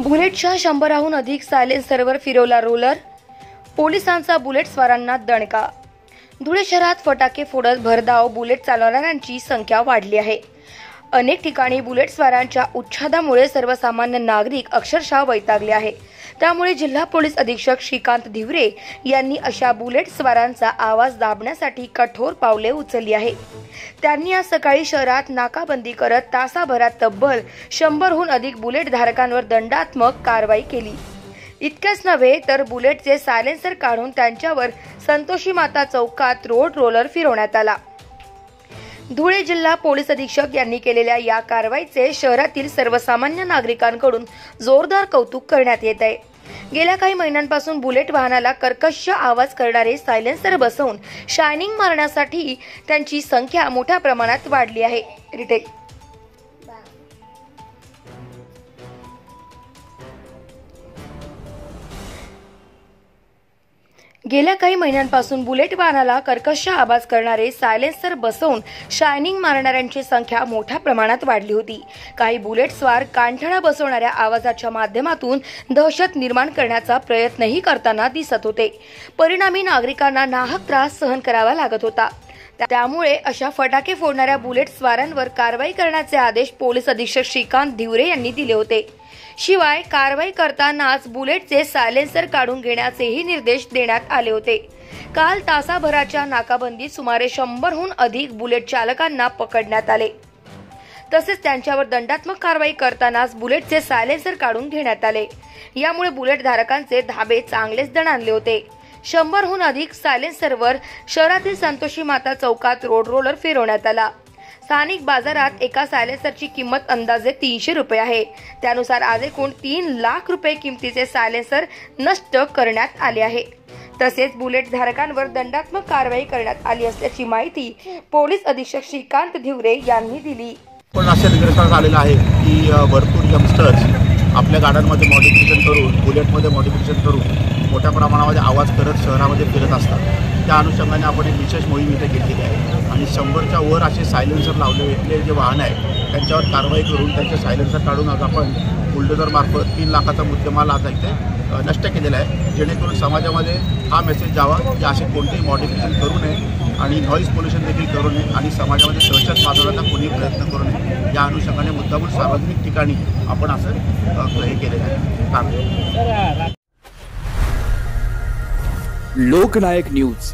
बुलेटच्या 100हून अधिक सायलेन्सरवर फिरवला रोलर, पोलिसांचा बुलेट स्वारांना दणका। धुळे शहरात फटाके फोडत भरधाव बुलेट चालवणाऱ्यांची संख्या वाढली आहे। अनेक ठिकाणी बुलेट स्वारांच्या उच्छादामुळे सर्वसामान्य नागरिक अक्षरशः वैतागले आहे। त्यामुळे जिल्हा पोलीस अधीक्षक श्रीकांत धिवरे यांनी अशा बुलेट स्वारांचा आवाज दाबण्यासाठी कठोर पावले उचलली आहे। त्यांनी आज सकाळी शहरात नाकाबंदी करत तासाभरात तब्बल 100हून अधिक बुलेट धारकांवर दंडात्मक कारवाई केली। इतकेच नव्हे तर बुलेटचे सायलेन्सर काढून त्यांच्यावर संतोषी माता चौकात रोड रोलर फिरवण्यात आला। धुळे जिल्हा पोलीस अधीक्षक यांनी केलेल्या या कारवाईचे शहरातील सर्वसामान्य नागरिकांकडून जोरदार कौतुक करण्यात येत आहे। गेल्या काही महिन्यांपासून बुलेट वाहनाला कर्कश आवाज करणारे सायलेन्सर बसवून शायनिंग मारण्यासाठी त्यांची संख्या मोठ्या प्रमाणात वाढली आहे। गेल्या काही महिन्यांपासून बुलेट वाहनाला कर्कश आवाज करणारे सायलेन्सर बसवून शायनिंग मारणाऱ्यांची संख्या मोठ्या प्रमाणात वाढली होती। काही बुलेट स्वार कानठळा बसवणाऱ्या आवाजाच्या माध्यमातून दहशत निर्माण करण्याचा प्रयत्नही करताना दिसत होते। परिणामी नागरिकांना नाहक त्रास सहन करावा लागत होता। त्यामुळे अशा फटाके फोडणाऱ्या बुलेट स्वारांवर कारवाई करण्याचे आदेश पोलीस अधीक्षक श्रीकांत धिवरे यांनी दिले होते। शिवाय कारवाई करतानाच बुलेटचे सायलेन्सर काढून घेण्याचेही निर्देश देण्यात आले होते। काल तासाभराच्या नाकाबंदीत सुमारे 100हून अधिक बुलेट चालकांना पकडण्यात आले। तसेच त्यांच्यावर दंडात्मक कारवाई करतानाच बुलेटचे सायलेन्सर काढून घेण्यात आले। यामुळे बुलेट धारकांचे धाबे चांगलेच दणाणले होते। 100हून अधिक सायलेन्सरवर शहरातील संतोषी माता चौकात रोड रोलर फिरवण्यात आला। स्थानिक बाजारात एका सायलेन्सरची किंमत अंदाजे 300 रुपये आहे। त्यानुसार आज एकूण 3 लाख रुपये किमतीचे सायलेन्सर नष्ट करण्यात आले आहे। तसेच बुलेट धारकांवर दंडात्मक कारवाई करण्यात आली असल्याची माहिती पोलीस अधीक्षक श्रीकांत धिवरे यांनी दिली। पण असे निदर्शनास आलेलं आहे की भरपूर यंगस्टर्स आपल्या गाड्यांमध्ये मॉडिफिकेशन करून बुलेटमध्ये मॉडिफिकेशन करून मोठ्या प्रमाणामध्ये आवाज करत शहरामध्ये फिरत असतात। त्या अनुषंगाने आपण एक विशेष मोहीम इथे घेतलेली आहे आणि 100च्या वर असे सायलेन्सर लावलेले जे वाहन आहे त्यांच्यावर कारवाई करून त्यांचे सायलेन्सर काढून आज आपण बुलडोझर मार्फत 3 लाखाचा मुद्देमाल आज इथे नष्ट केलेला आहे। जेणेकरून समाजामध्ये हा मेसेज जावा की असे कोणतेही मॉडिफिकेशन करू नये आणि नॉईज पोल्युशन देखील करू नये आणि समाजामध्ये दहशत माजवण्याचा कोणीही प्रयत्न करू नये। या अनुषंगाने मुद्दामून सार्वजनिक ठिकाणी आपण असं हे केलेलं आहे। लोकनायक न्यूज।